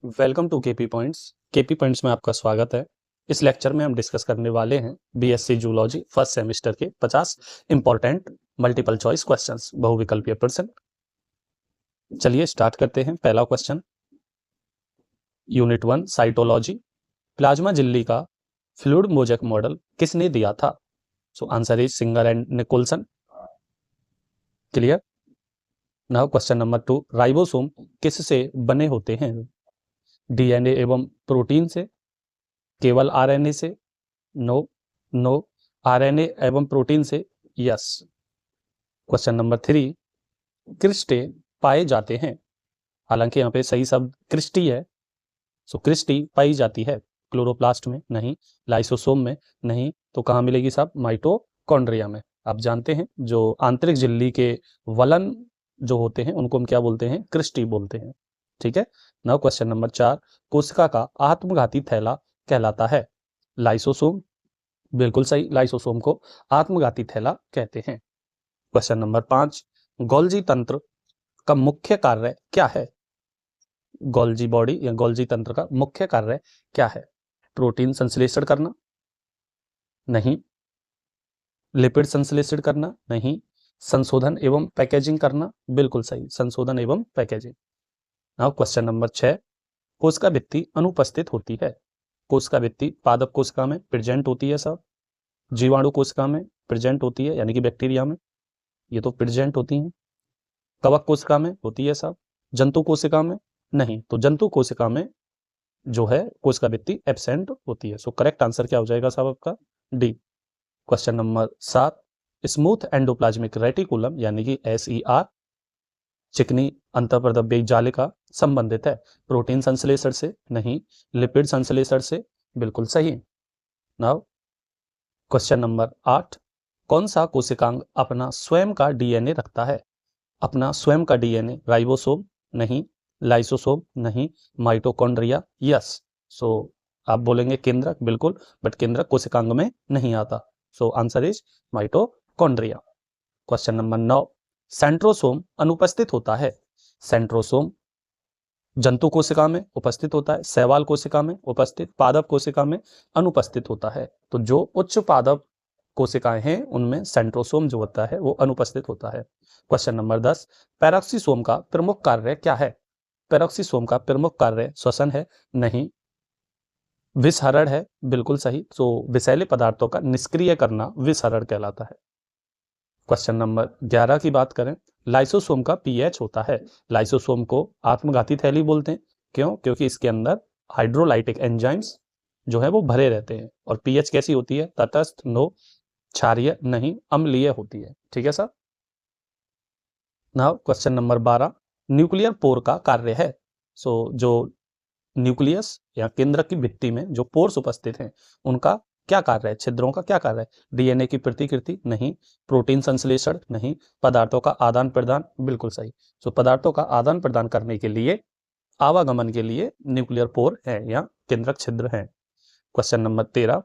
Welcome to KP points. KP points में आपका स्वागत है। इस लेक्चर में हम डिस्कस करने वाले हैं बीएससी जूलॉजी फर्स्ट सेमेस्टर के 50 इंपॉर्टेंट मल्टीपल चॉइस क्वेश्चंस, बहुविकल्पीय प्रश्न। चलिए स्टार्ट करते हैं। पहला क्वेश्चन, यूनिट 1 साइटोलॉजी। प्लाज्मा झिल्ली का फ्लूइड मोजेक मॉडल किसने दिया था? So answer is Singer and Nicolson. Clear. Now question number 2, ribosome किससे बने होते हैं? डीएनए एवं प्रोटीन से, केवल आरएनए से, नो आरएनए एवं प्रोटीन से, यस। क्वेश्चन नंबर 3, क्रिस्टे पाए जाते हैं। हालांकि यहाँ पे सही शब्द क्रिस्टी है। सो क्रिस्टी पाई जाती है क्लोरोप्लास्ट में, नहीं। लाइसोसोम में, नहीं। तो कहाँ मिलेगी साहब? माइटोकॉन्ड्रिया में। आप जानते हैं जो आंतरिक झिल्ली के वलन जो होते हैं उनको हम क्या बोलते हैं? क्रिस्टी बोलते हैं। ठीक है। नाउ क्वेश्चन नंबर 4, कोशिका का आत्मघाती थैला कहलाता है? लाइसोसोम, बिल्कुल सही। लाइसोसोम को आत्मघाती थैला कहते हैं। क्वेश्चन नंबर 5, गोल्जी तंत्र का मुख्य कार्य क्या है? गोल्जी बॉडी या गोल्जी तंत्र का मुख्य कार्य क्या है? प्रोटीन संश्लेषण करना, नहीं। लिपिड संश्लेषण करना, नहीं। संशोधन एवं पैकेजिंग करना, बिल्कुल सही। संशोधन एवं पैकेजिंग। नाउ क्वेश्चन नंबर 6, कोशिका भित्ति अनुपस्थित होती है? कोशिका भित्ति पादप कोशिका में प्रेजेंट होती है साहब, जीवाणु कोशिका में प्रेजेंट होती है यानी कि बैक्टीरिया में, ये तो प्रेजेंट होती हैं। कवक कोशिका में होती है साहब, जंतु कोशिका में नहीं। तो जंतु कोशिका में जो है कोशिका भित्ति एब्सेंट होती है। सो करेक्ट आंसर क्या हो जाएगा साहब आपका? D. Question number 7, smooth endoplasmic reticulum यानी कि SER चिकनी अंतःप्रदव्य जालिका संबंधित है प्रोटीन संश्लेषण से, नहीं। लिपिड संश्लेषण से, बिल्कुल सही। नाउ क्वेश्चन नंबर 8, कौन सा कोशिकांग अपना स्वयं का डीएनए रखता है? अपना स्वयं का डीएनए, राइबोसोम, नहीं। लाइसोसोम, नहीं। Mitochondria, yes. सो आप बोलेंगे केंद्रक, बिल्कुल, बट केंद्रक कोशिकांग में नहीं आता। सो answer is mitochondria. Question number 9, centrosome अनुपस्थित होता है? सेंट्रोसोम जंतु कोशिका में उपस्थित होता है, शैवाल कोशिका में उपस्थित, पादप कोशिका में अनुपस्थित होता है। तो जो उच्च पादप कोशिकाएं हैं उनमें सेंट्रोसोम जो होता है वो अनुपस्थित होता है। क्वेश्चन नंबर 10, पैरोक्सिसोम का प्रमुख कार्य क्या है? पैरोक्सिसोम का प्रमुख कार्य श्वसन है, नहीं। विषहरण है, बिल्कुल सही। तो विषैले पदार्थों का निष्क्रिय करना विषहरण कहलाता है। क्वेश्चन नंबर 11 की बात करें, लाइसोसोम का पीएच होता है? लाइसोसोम को आत्मघाती थैली बोलते हैं। क्यों? क्योंकि इसके अंदर हाइड्रोलाइटिक एंजाइम्स जो है वो भरे रहते हैं। और पीएच कैसी होती है? तटस्थ, नो। क्षारीय, नहीं। अम्लीय होती है। ठीक है sir. Now question number 12, nuclear pore का कार्य है? सो जो न्यूक्लियस या केंद्र की भित्ति में जो पोर्स उपस्थित हैं उनका क्या कार्य है? छिद्रों का क्या कार्य है? डीएनए की प्रतिकृति, नहीं। प्रोटीन संश्लेषण, नहीं। पदार्थों का आदान प्रदान, बिल्कुल सही। तो पदार्थों का आदान प्रदान करने के लिए, आवागमन के लिए न्यूक्लियर पोर है या केंद्रक छिद्र है। क्वेश्चन नंबर 13,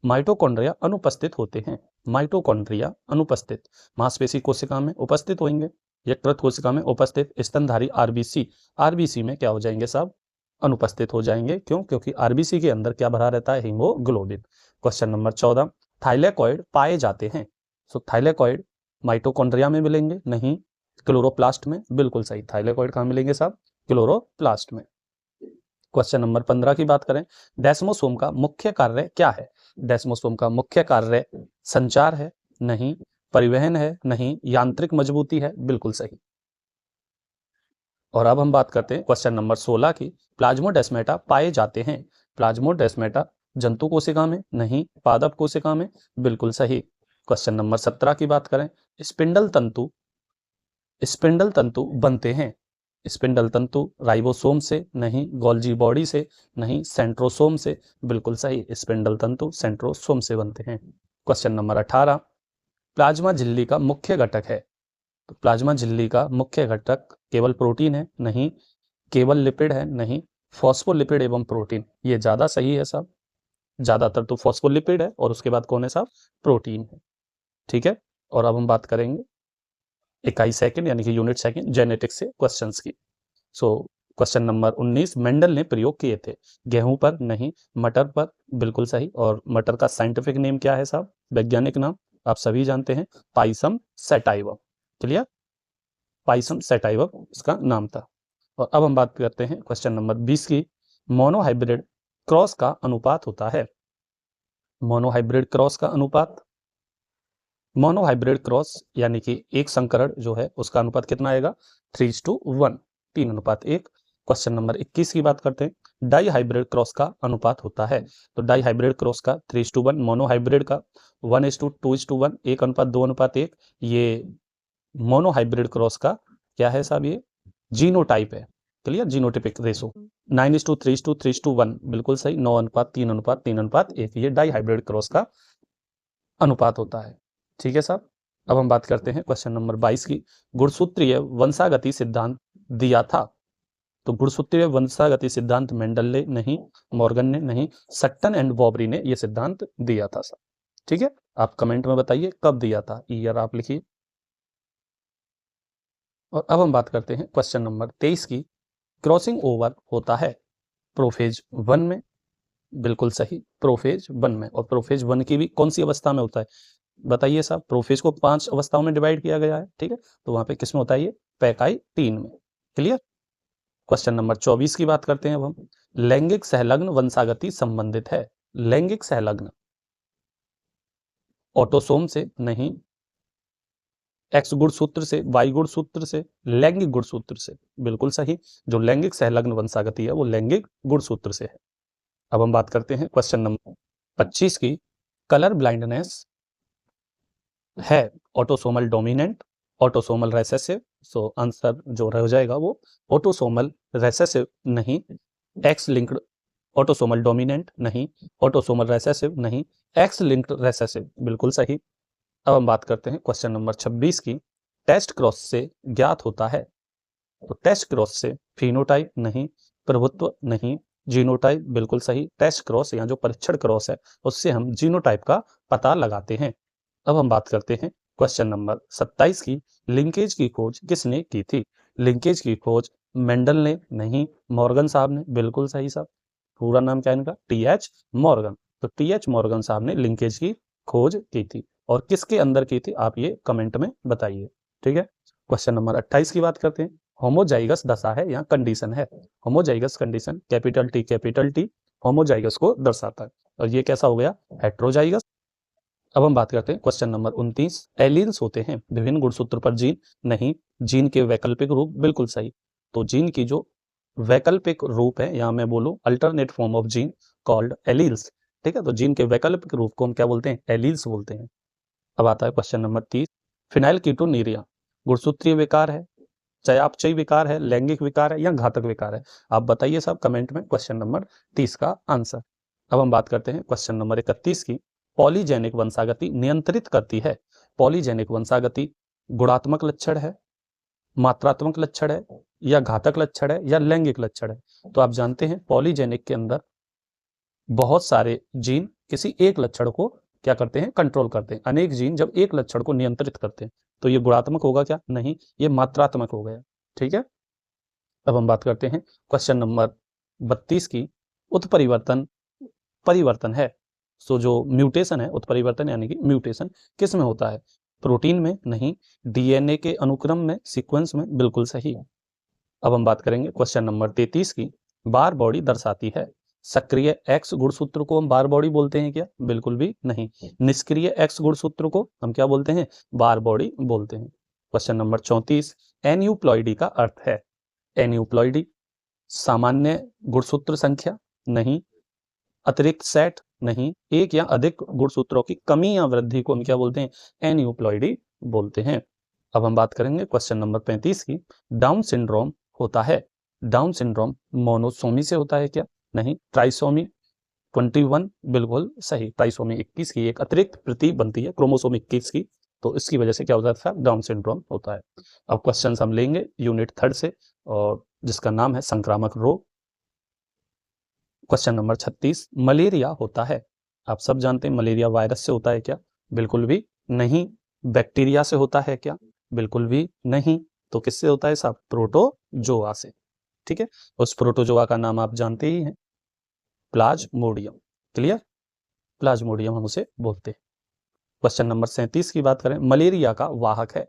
माइटोकॉन्ड्रिया अनुपस्थित होते हैं? माइटोकॉन्ड्रिया अनुपस्थित मांसपेशी कोशिका में उपस्थित होंगे, यकृत कोशिका में उपस्थित, स्तनधारी आरबीसी में क्या हो जाएंगे साहब? अनुपस्थित हो जाएंगे। क्यों? क्योंकि आरबीसी के अंदर क्या भरा रहता है? हीमोग्लोबिन। क्वेश्चन नंबर 14, थाइलेकॉइड पाए जाते हैं? सो थाइलेकॉइड माइटोकॉन्ड्रिया में मिलेंगे, नहीं। क्लोरोप्लास्ट में, बिल्कुल सही। थाइलेकॉइड कहाँ मिलेंगे साहब? क्लोरोप्लास्ट में। क्वेश्चन नंबर 15 की बात करें, डेस्मोसोम का मुख्य कार्य क्या है? डेस्मोसोम का मुख्य कार्य संचार है, नहीं। परिवहन है, नहीं। यांत्रिक मजबूती है, बिल्कुल सही। और अब हम बात करते हैं क्वेश्चन नंबर 16 की, प्लाज्मोडेस्माटा पाए जाते हैं? प्लाज्मोडेस्माटा जंतु कोशिका में, नहीं। पादप कोशिका में, बिल्कुल सही। क्वेश्चन नंबर 17 की बात करें, स्पिंडल तंतु बनते हैं? स्पिंडल तंतु राइबोसोम से, नहीं। गोल्जी बॉडी से, नहीं। सेंट्रोसोम से, बिल्कुल सही। स्पिंडल तंतु सेंट्रोसोम से बनते हैं। क्वेश्चन नंबर 18, प्लाज्मा झिल्ली का मुख्य घटक है? तो प्लाज्मा झिल्ली का मुख्य घटक केवल प्रोटीन है, नहीं। केवल लिपिड है, नहीं। फॉस्फोलिपिड एवं प्रोटीन, ये ज्यादा सही है साहब। ज्यादातर तो फॉस्फोलिपिड है और उसके बाद कौन है साहब? प्रोटीन है। ठीक है। और अब हम बात करेंगे इकाई सेकंड यानी कि यूनिट सेकंड जेनेटिक्स से क्वेश्चंस की। सो क्वेश्चन नंबर 19 मेंडल ने प्रयोग किए थे। गेहूं पर नहीं, मटर पर, बिल्कुल सही। और मटर का साइंटिफिक नेम क्या है साहब, वैज्ञानिक नाम आप सभी जानते हैं, पाइसम सैटाइवम। क्लियर, पाइसम सैटाइवम इसका नाम था। और अब हम बात करते हैं क्वेश्चन नंबर 20 की। मोनोहाइब्रिड क्रॉस का अनुपात होता है। मोनोहाइब्रिड क्रॉस का अनुपात, मोनोहाइब्रिड क्रॉस यानी कि एक संकरण जो है उसका अनुपात कितना आएगा, 3:1, 3:1। क्वेश्चन नंबर 21 की बात करते हैं। डाई हाइब्रिड क्रॉस का अनुपात होता है। तो डाई हाइब्रिड क्रॉस का 3:1, मोनोहाइब्रिड का 1:2:1, 1:2:1। ये मोनोहाइब्रिड क्रॉस का क्या है साहब, ये जीनोटाइप है। क्लियर, जीनोटिपिक रेशो 9:3:3:1, बिल्कुल सही। 9:3:3:1, ये डाई हाइब्रिड क्रॉस का अनुपात होता है। ठीक है साहब। अब हम बात करते हैं क्वेश्चन नंबर 22 की। गुणसूत्रीय वंशागति सिद्धांत दिया था। तो गुणसूत्रीय वंशागति सिद्धांत मेंडल ने नहीं, मॉर्गन ने नहीं, सट्टन एंड बॉबरी ने यह सिद्धांत दिया था साहब। ठीक है, आप कमेंट में बताइए कब दिया था, ईयर आप लिखिए। और अब हम बात करते हैं क्वेश्चन नंबर 23 की। क्रॉसिंग ओवर होता है प्रोफेज 1 में, बिल्कुल सही, प्रोफेज 1 में। और प्रोफेज 1 की भी कौन सी अवस्था में होता है बताइए साहब। प्रोफेज को 5 अवस्थाओं में डिवाइड किया गया है। ठीक है, तो वहां पे किसमें होता है ये, पैकाइटीन में। क्लियर। क्वेश्चन नंबर 24 की बात करते हैं अब हम। लैंगिक सहलग्न वंशागति संबंधित है। लैंगिक सहलग्न ऑटोसोम से नहीं, एक्स गुणसूत्र से, वाई गुणसूत्र से, लैंगिक गुणसूत्र से, बिल्कुल सही। जो लैंगिक सहलग्न वंशागति है वो लैंगिक गुणसूत्र से है। अब हम बात करते हैं क्वेश्चन नंबर 25 की। कलर ब्लाइंडनेस है autosomal dominant, autosomal recessive. So answer जो रह जाएगा वो ऑटोसोमल रेसेसिव नहीं, एक्स लिंक्ड ऑटोसोमल डोमिनेंट नहीं, ऑटोसोमल रेसेसिव नहीं, एक्स लिंक्ड रेसेसिव, बिल्कुल सही। अब हम बात करते हैं क्वेश्चन नंबर 26 की। टेस्ट क्रॉस से ज्ञात होता है। तो टेस्ट क्रॉस से फिनोटाइप नहीं, प्रभुत्व नहीं, जीनोटाइप, बिल्कुल सही। टेस्ट क्रॉस या जो परीक्षण क्रॉस है उससे हम जीनोटाइप का पता लगाते हैं। अब हम बात करते हैं क्वेश्चन नंबर 27 की। लिंकेज की खोज किसने की थी। लिंकेज की खोज मेंडल ने नहीं, मॉर्गन साहब ने, बिल्कुल सही साहब। पूरा नाम क्या है इनका, टी.एच. मॉर्गन। तो टी.एच. मॉर्गन साहब ने लिंकेज की खोज की थी। और किसके अंदर की थी आप ये कमेंट में बताइए। ठीक है, क्वेश्चन नंबर 28 की बात करते हैं। होमोजाइगस दशा है या कंडीशन है। Homozygous condition, capital T homozygous को दर्शाता है। और ये कैसा हो गया, हेट्रोजाइगस। अब हम बात करते हैं क्वेश्चन नंबर 29। एलील्स होते हैं विभिन्न गुणसूत्र पर जीन नहीं, जीन के वैकल्पिक रूप, बिल्कुल सही। तो जीन की जो वैकल्पिक रूप है, या मैं बोलूं alternate form of gene called alleles. ठीक है, तो जीन के वैकल्पिक रूप को हम क्या बोलते हैं, एलील्स बोलते हैं। अब आता है क्वेश्चन नंबर 30। फिनाइल कीटोन्यूरिया गुणसूत्रीय विकार है, चयापचयी विकार है, लैंगिक विकार है या घातक विकार है। आप बताइए साहब कमेंट में क्वेश्चन नंबर 30 का आंसर। अब हम बात करते हैं क्वेश्चन नंबर 31 की। पॉलीजेनिक वंशागति नियंत्रित करती है। पॉलीजेनिक वंशागति गुणात्मक लक्षण है, मात्रात्मक लक्षण है, या घातक लक्षण है, या लैंगिक लक्षण है। तो आप जानते हैं पॉलीजेनिक के अंदर बहुत सारे जीन किसी एक लक्षण को क्या करते हैं, कंट्रोल करते हैं। अनेक जीन जब एक लक्षण को नियंत्रित करते हैं तो ये गुणात्मक होगा क्या, नहीं, ये मात्रात्मक हो गया। ठीक है, अब हम बात करते हैं क्वेश्चन नंबर 32 की। उत्परिवर्तन परिवर्तन है। सो जो म्यूटेशन है, उत्परिवर्तन यानी कि म्यूटेशन किस में होता है, प्रोटीन में नहीं, डीएनए के अनुक्रम में, सीक्वेंस में, बिल्कुल सही। अब हम बात करेंगे क्वेश्चन नंबर 33 की। बार बॉडी दर्शाती है। सक्रिय एक्स गुणसूत्र को हम बार बॉडी बोलते हैं क्या, बिल्कुल भी नहीं। निष्क्रिय एक्स गुणसूत्र को हम क्या बोलते हैं, बार बॉडी बोलते हैं। Question number 34। एन्यूप्लॉइडी का अर्थ है। एन्यूप्लॉइडी सामान्य गुणसूत्र संख्या नहीं, अतिरिक्त सेट नहीं, एक या अधिक गुणसूत्रों की कमी या वृद्धि को हम क्या बोलते हैं, एन्यूप्लॉइडी बोलते हैं। अब हम बात करेंगे क्वेश्चन नंबर 35 की। डाउन सिंड्रोम होता है। डाउन सिंड्रोम मोनोसोमी से होता है क्या, नहीं, ट्राइसोमी 21, बिल्कुल सही। ट्राइसोमी 21 की एक अतिरिक्त प्रति बनती है क्रोमोसोम 21 की, तो इसकी वजह से क्या होता है, डाउन सिंड्रोम होता है। अब क्वेश्चन हम लेंगे यूनिट 3 से, और जिसका नाम है संक्रामक रोग। Question number 36। मलेरिया होता है। आप सब जानते हैं मलेरिया वायरस से होता है क्या, बिल्कुल भी नहीं। बैक्टीरिया से होता है क्या, बिल्कुल भी नहीं। तो किससे होता है साहब, प्रोटोजोआ से। ठीक है। उस प्रोटोजोआ का नाम आप जानते ही हैं, प्लाज्मोडियम। क्लियर, प्लाज्मोडियम हम उसे बोलते हैं। क्वेश्चन नंबर 37 की बात करें, मलेरिया का वाहक है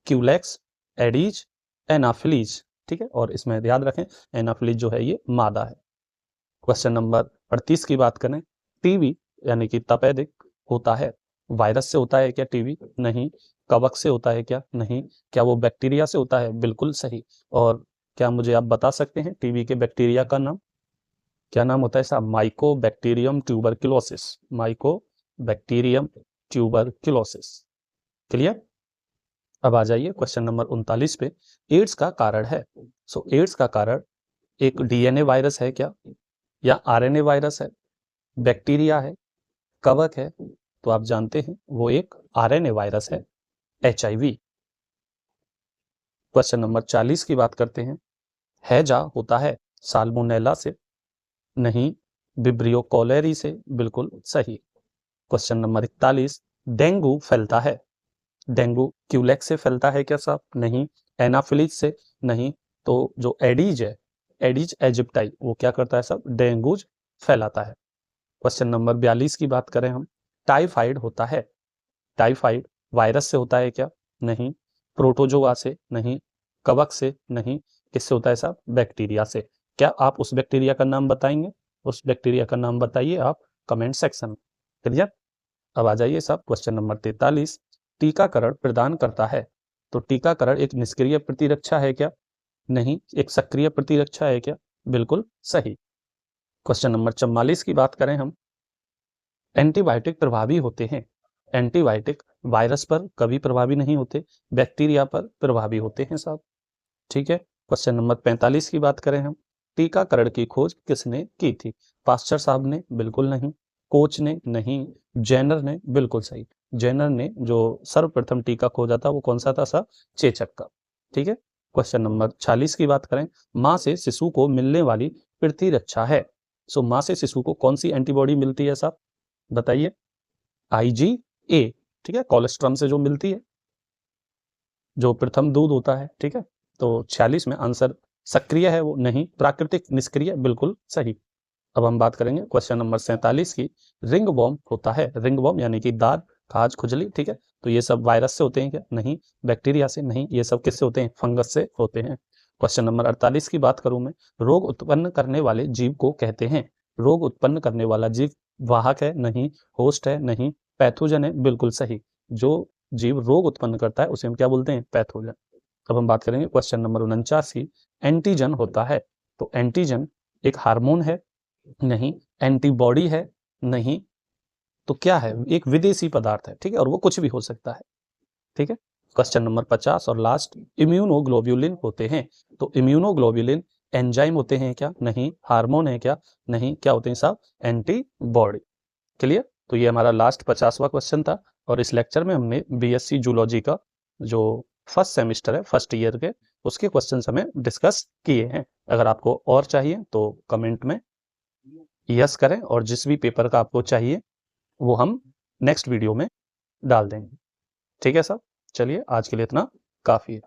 क्यूलेक्स, एडीज, एनाफिलीज। ठीक है, और इसमें याद रखें एनाफिलीज जो है ये मादा है। क्वेश्चन नंबर 38 की बात करें, टीबी यानी कि तपेदिक होता है वायरस से होता है क्या? टीबी नहीं। कवक से होता है क्या? नहीं। क्या वो बैक्टीरिया से होता है? बिल्कुल सही। और क्या मुझे आप बता सकते हैं टीबी के बैक्टीरिया का नाम क्या नाम होता है साहब? Mycobacterium tuberculosis, Mycobacterium tuberculosis. Clear. अब आ जाइए क्वेश्चन नंबर 39 पे, एड्स का कारण है। सो एड्स का कारण एक डीएनए वायरस है क्या, या आरएनए वायरस है, बैक्टीरिया है, कवक है? तो आप जानते हैं वो एक आरएनए वायरस है, एचआईवी। क्वेश्चन नंबर 40 की बात करते हैं, हैजा होता है साल्मोनेला से नहीं, विब्रियो कॉलेरी से बिल्कुल सही। क्वेश्चन नंबर 41, डेंगू फैलता है, डेंगू क्यूलेक्स से फैलता है क्या साहब? नहीं। एनाफिलीज से नहीं। तो जो एडीज है, एडीज एजिप्टाई, वो क्या करता है साहब? डेंगूज फैलाता है। क्वेश्चन नंबर 42 की बात करें हम, टाइफाइड होता है, टाइफाइड वायरस से होता है क्या? नहीं। प्रोटोजोआ से नहीं, कवक से नहीं, किससे होता है साहब? बैक्टीरिया से। क्या आप उस बैक्टीरिया का नाम बताएंगे? उस बैक्टीरिया का नाम बताइए आप कमेंट सेक्शन में। क्लियर। अब आ जाइए साहब क्वेश्चन नंबर 43, टीकाकरण प्रदान करता है। तो टीकाकरण एक निष्क्रिय प्रतिरक्षा है क्या? नहीं। एक सक्रिय प्रतिरक्षा है क्या? बिल्कुल सही। क्वेश्चन नंबर 44 की बात करें हम, एंटीबायोटिक प्रभावी होते हैं, एंटीबायोटिक वायरस पर कभी प्रभावी नहीं होते, बैक्टीरिया पर प्रभावी होते हैं साहब। ठीक है। क्वेश्चन नंबर 45 की बात करें हम, टीकाकरण की खोज किसने की थी? पास्चर साहब ने? बिल्कुल नहीं। कोच ने? नहीं। जेनर ने? बिल्कुल सही। जेनर ने जो सर्वप्रथम टीका खोजा था वो कौन सा था साहब? चेचक का। ठीक है। क्वेश्चन नंबर 46 की बात करें, मां से शिशु को मिलने वाली प्रतिरक्षा है। सो मां से शिशु को कौन सी एंटीबॉडी मिलती है साहब? बताइए। IgA। ठीक है, कोलेस्ट्रम से जो मिलती है, जो प्रथम दूध होता है। ठीक है। तो 46 में आंसर सक्रिय है वो नहीं, प्राकृतिक निष्क्रिय, बिल्कुल सही। अब हम बात करेंगे क्वेश्चन नंबर 47 की, रिंग वॉर्म होता है, रिंग वॉर्म यानी कि दाद, खाज, खुजली। ठीक है। तो ये सब वायरस से होते हैं क्या? नहीं। बैक्टीरिया से? नहीं। ये सब किससे होते हैं? फंगस से होते हैं। क्वेश्चन नंबर 48 की बात करूं मैं, रोग उत्पन्न करने वाले जीव को कहते हैं, रोग उत्पन्न करने वाला जीव वाहक है? नहीं। होस्ट है? नहीं। पैथोजन है? बिल्कुल सही। जो जीव रोग उत्पन्न करता है उसे हम क्या बोलते हैं? पैथोजन। अब हम बात करेंगे क्वेश्चन नंबर 49 की, एंटीजन होता है। तो एंटीजन एक हार्मोन है? नहीं। एंटीबॉडी है? नहीं। तो क्या है? एक विदेशी पदार्थ है। ठीक है, और वो कुछ भी हो सकता है। ठीक है। क्वेश्चन नंबर 50 और लास्ट, इम्यूनोग्लोब्यूलिन होते हैं। तो इम्यूनोग्लोब्यूलिन एंजाइम होते हैं क्या? नहीं। हार्मोन है क्या? नहीं। क्या होते हैं साहब? एंटीबॉडी। क्लियर। तो ये हमारा लास्ट 50वां क्वेश्चन था, और इस लेक्चर में हमने बीएससी जूलॉजी का जो फर्स्ट सेमेस्टर है, फर्स्ट ईयर के, उसके क्वेश्चन हमें डिस्कस किए हैं। अगर आपको और चाहिए तो कमेंट में यस करें, और जिस भी पेपर का आपको चाहिए वो हम नेक्स्ट वीडियो में डाल देंगे। ठीक है साहब, चलिए आज के लिए इतना काफ़ी है।